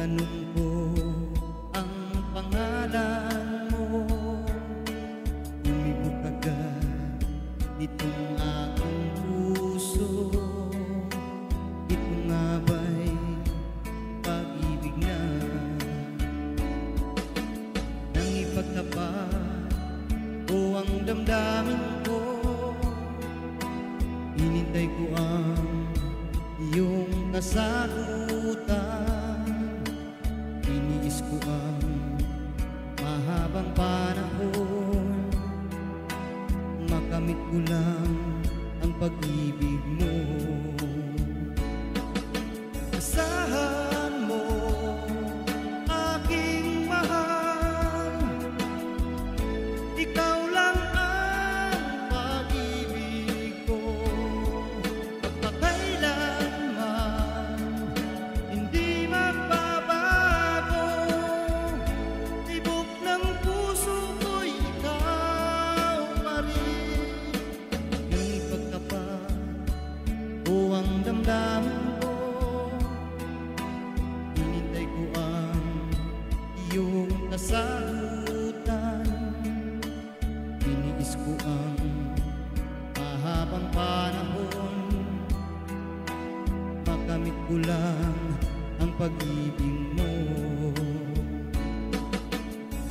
Tinanong ko ang pangalan mo, umibog agad nitong aking puso. Ito nga ba'y pag-ibig na nang ipagtapat ko ang damdamin ko? Hinintay ko ang iyong kasagutan, iniis ko ang mahabang panahon, makamit ko lang ang pag-ibig mo. Asahan mo, aking mahal, ikaw lang ang pag-ibig ko. Pagpakailanman hindi magbabago, tibok ng puso ko'y ikaw pa rin. Nang ipagtapat ko ang damdamin ko, hinintay ko ang iyong kasagutan, iniis ko ang mahabang panahon, makamit ko lang ang pag-ibig mo.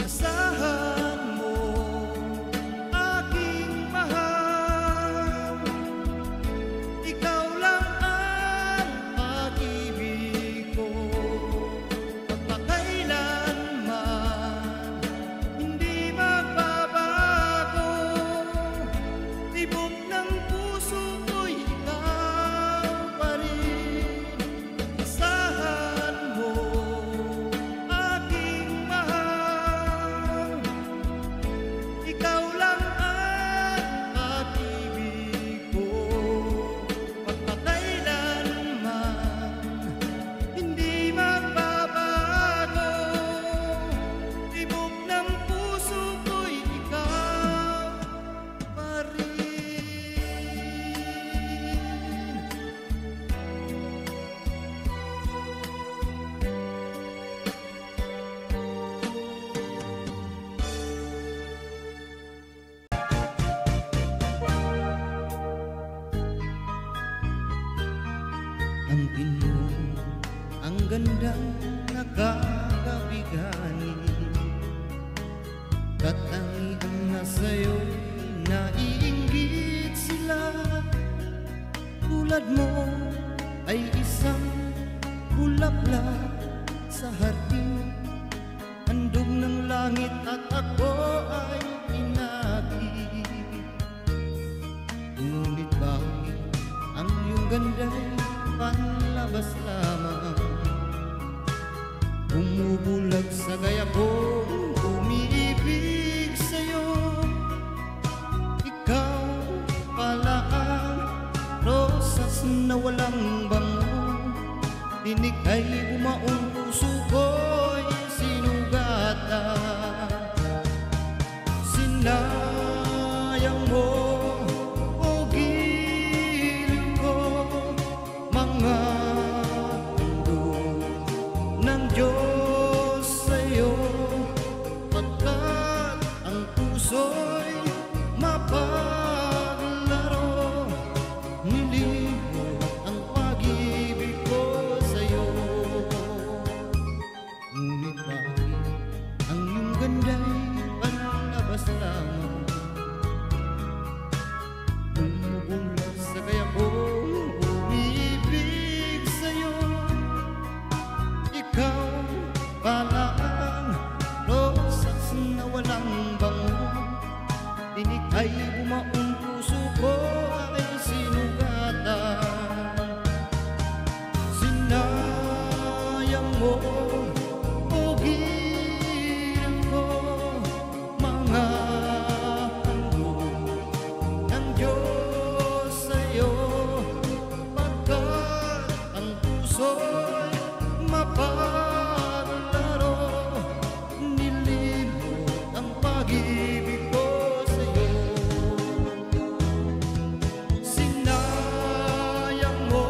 Asahan mo, aking mahal, ikaw lang ang pag-ibig ko. Pagpakailanman hindi magbabago, tibok ng puso ko'y ikaw pa rin. Asahan mo, aking mahal, ikaw lang ang pag-ibig ko. Pagpakailanman hindi magbabago, tibok ng puso ko'y ikaw pa rin. Ampin mo ang gandang nakakabigani, katangian na sa'yo'y naiinggit sila. Tulad mo ay isang bulaklak sa hardin, handog ng langit at ako ay inakit. Ngunit bakit ang iyong ganda'y panlabas lamang, bumubulag sa gaya kong umiibig sa'yo? Ikaw pala ang rosas na walang bango, tinig ay bumaong puso ko'y sinugatan. Sinayang mo, o giliw ko, mga handog ng Diyos sa'yo, pagkat ang puso'y mapaglaro, nilimot ang pag-ibig ko sa'yo. Ngunit bakit ang iyong ganda'y panlabas lamang, bumubulag sa gaya kong umibig sa'yo? Ikaw pala ang rosas na walang bango, tinig ay bumaong puso ko ay sinugatan. Sinayang mo, o giliw ko, mga handog ng Diyos sa'yo, pagkat ang puso'y mapaglaro, nilimot ang pag-ibig ko sa'yo. Sinayang mo,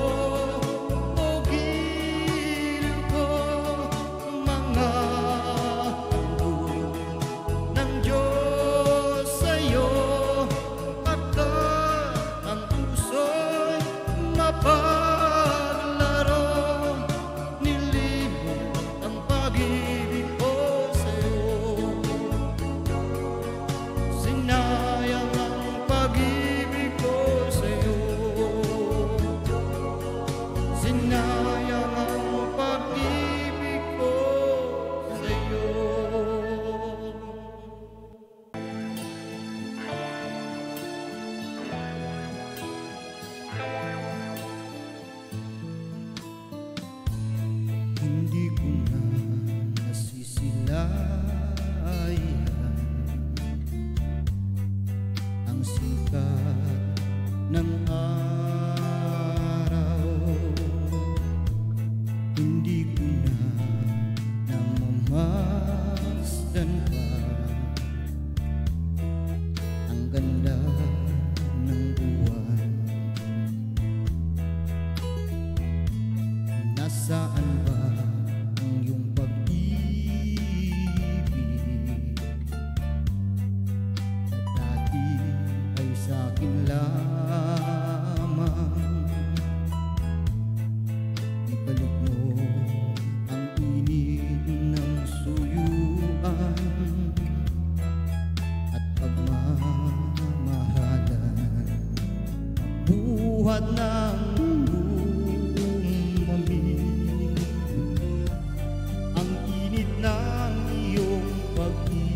o giliw ko, ko na namamasdan ka. Ang ganda ng buwan, nasaan ba ang iyong pag-ibig na dati ay sa'kin lamang? Ibalik mo ang init ng suyuan at pagmamahalan, buhat ng umamig ang init ng iyong pag-ibig,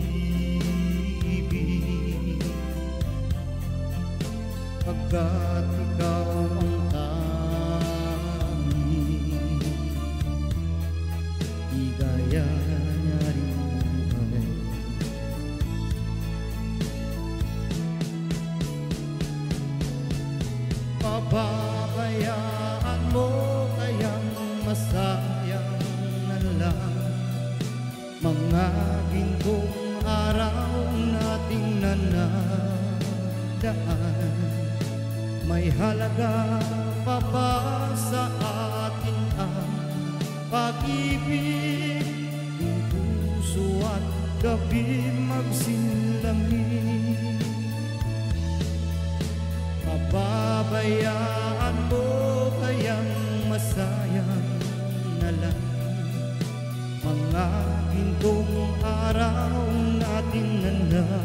pagkat ikaw ang tanging di gaya niya rin buhay. Pababayaan mo kayang masayang na lang mga gintong araw nating nanadaan? May halaga pa ba sa atin ang pag-ibig? Kung puso at gabi magsinlamig, pababayaan mo kayang masayang na lang mga gintong araw natin nanadaan?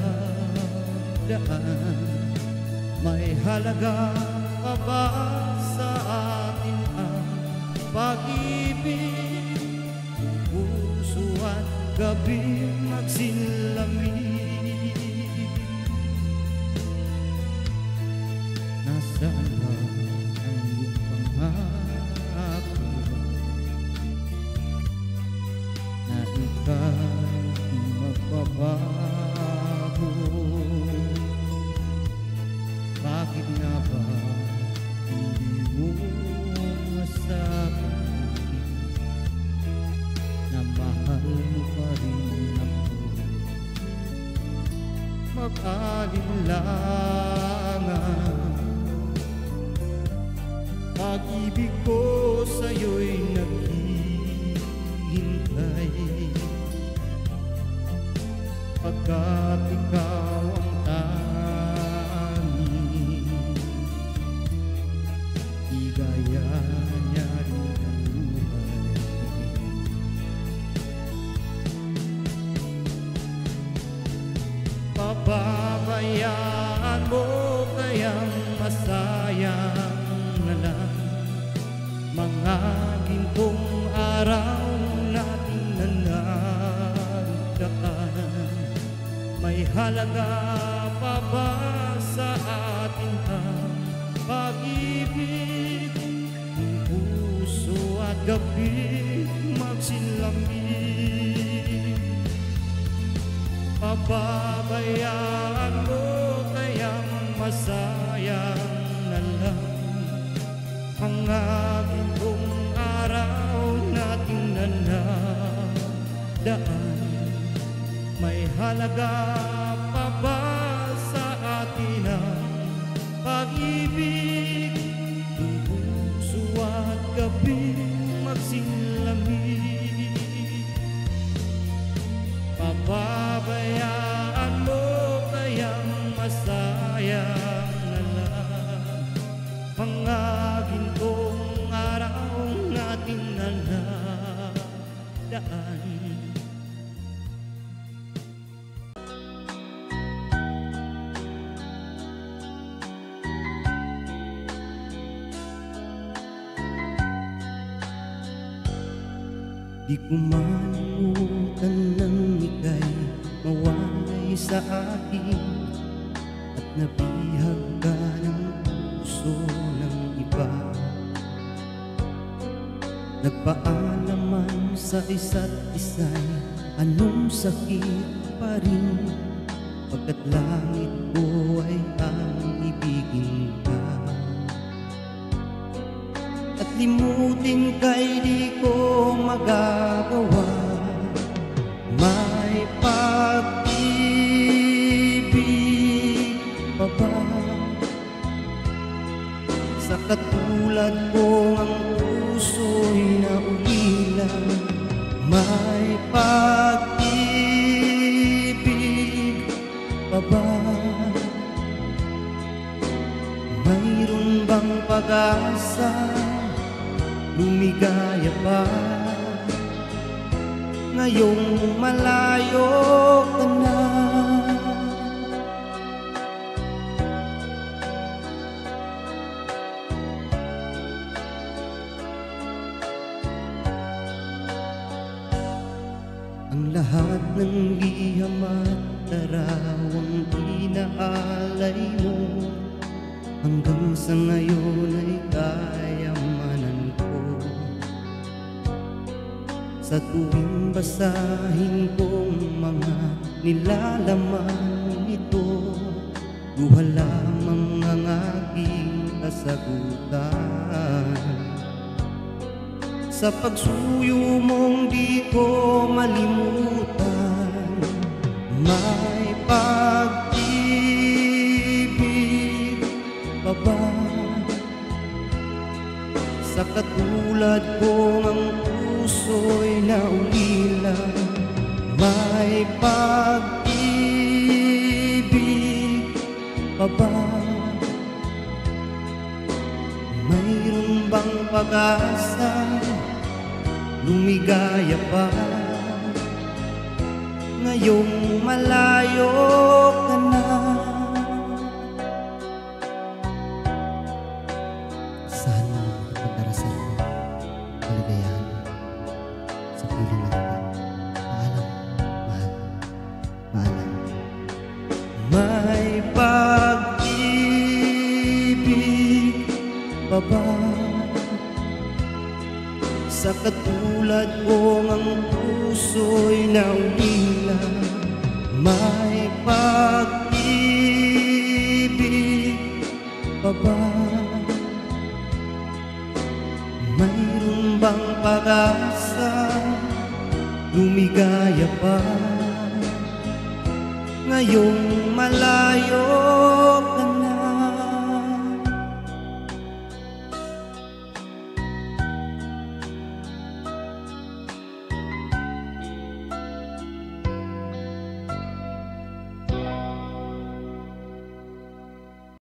May halaga pa ba sa atin ang pag-ibig? Kung puso at gabi magsinlamig, nasaan ba ang iyong pangako na ika'y magbabago? Bakit nga ba hindi mo masabi na mahal mo pa rin ako? Mag-alinlangan, pag-ibig ko sa'yo'y naghihintay, pagkat ikaw ang tanging di gaya niya rin ang buhay. Pababayaan mo kayang masayang na lang mga gintong araw nating nanadaan? May halaga pa ba sa atin ang pag-ibig? Kung puso at gabi magsinlamig, pababayaan mo kayang masayang na lang mga gintong araw nating nanadaan? May halaga pa ba sa atin ang pag-ibig? Kung puso at gabi magsinlamig, pababayaan mo kayang masayang na lang mga gintong araw nating nanadaan? Di ko malimutan nang ika'y mawalay sa akin at nabihag ka ng puso ng iba. Nagpaalaman sa isa't isa'y anong sakit pa rin, pagkat langit ko ay ang ibigin ka. At limutin kay di ko magagawa. May pag-ibig pa ba sa katulad ko ang puso'y naulilang? May pag-ibig pa ba? Mayroon bang pag-asa? Lumigaya pa ngayong malayo ka na. Ang lahat ng liham at darawang inaalay mo hanggang sa ngayon ay kayamanan ko. Sa tuwing basahin kong mga nilalaman nito, luha lamang ang aking kasagutan. Sa pagsuyo mong di ko malimutan, may pag-ibig pa ba sa katulad kong ang puso'y naulilang? May pag-ibig pa ba? Mayroon bang pag-asa? Lumigaya pa ngayong malayo ka na. Sana makapagdarasal mo kaligayahan sa piling na naman. Paalam, mahal, paalam. May pag-ibig pa ba sa katulad kong ang puso'y naulilang? May pag-ibig pa ba? Mayroon bang pag-asa? Lumigaya pa ngayong malayo